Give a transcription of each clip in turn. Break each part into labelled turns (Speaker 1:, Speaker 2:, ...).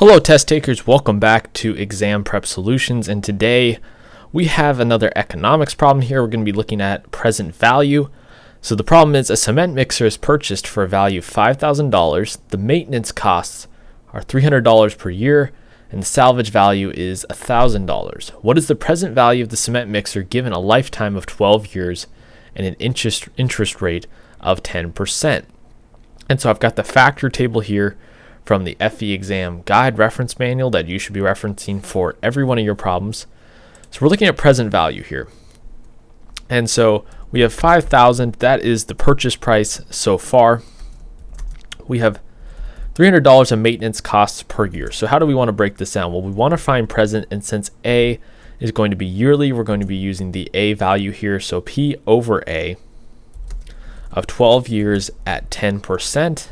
Speaker 1: Hello test takers, welcome back to Exam Prep Solutions, and today we have another economics problem here. We're going to be looking at present value. So the problem is a cement mixer is purchased for a value of $5,000. The maintenance costs are $300 per year and the salvage value is $1,000. What is the present value of the cement mixer given a lifetime of 12 years and an interest rate of 10%? And so I've got the factor table here from the FE exam guide reference manual that you should be referencing for every one of your problems. So we're looking at present value here. And so we have 5,000, that is the purchase price so far. We have $300 of maintenance costs per year. So how do we want to break this down? Well, we want to find present, and since A is going to be yearly, we're going to be using the A value here. So P over A of 12 years at 10%.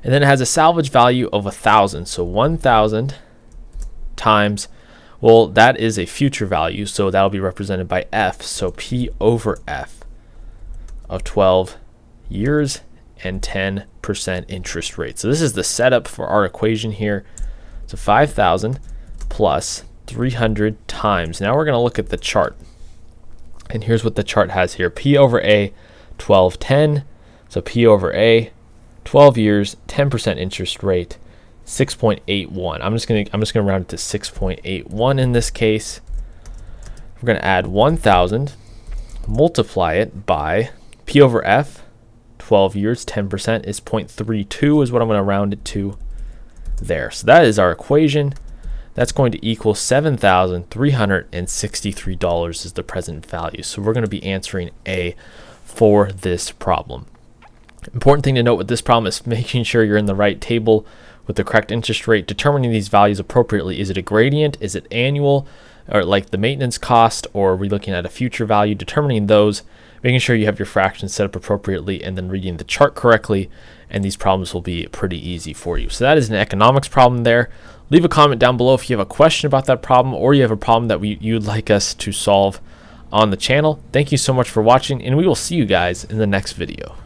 Speaker 1: And then it has a salvage value of 1,000. So 1,000 times, well, that is a future value. So that'll be represented by F. So P over F of 12 years and 10% interest rate. So this is the setup for our equation here. So 5,000 plus 300 times. Now we're going to look at the chart. And here's what the chart has here. P over A, 1210. So P over A, 12 years, 10% interest rate, 6.81. I'm just gonna round it to 6.81 in this case. We're gonna add 1,000, multiply it by P over F, 12 years, 10% is 0.32 is what I'm gonna round it to there. So that is our equation. That's going to equal $7,363 is the present value. So we're gonna be answering A for this problem. Important thing to note with this problem is making sure you're in the right table with the correct interest rate, determining these values appropriately. Is it a gradient? Is it annual? Or like the maintenance cost? Or are we looking at a future value? Determining those, making sure you have your fractions set up appropriately, and then reading the chart correctly, and these problems will be pretty easy for you. So that is an economics problem there. Leave a comment down below if you have a question about that problem, or you have a problem that you'd like us to solve on the channel. Thank you so much for watching, and we will see you guys in the next video.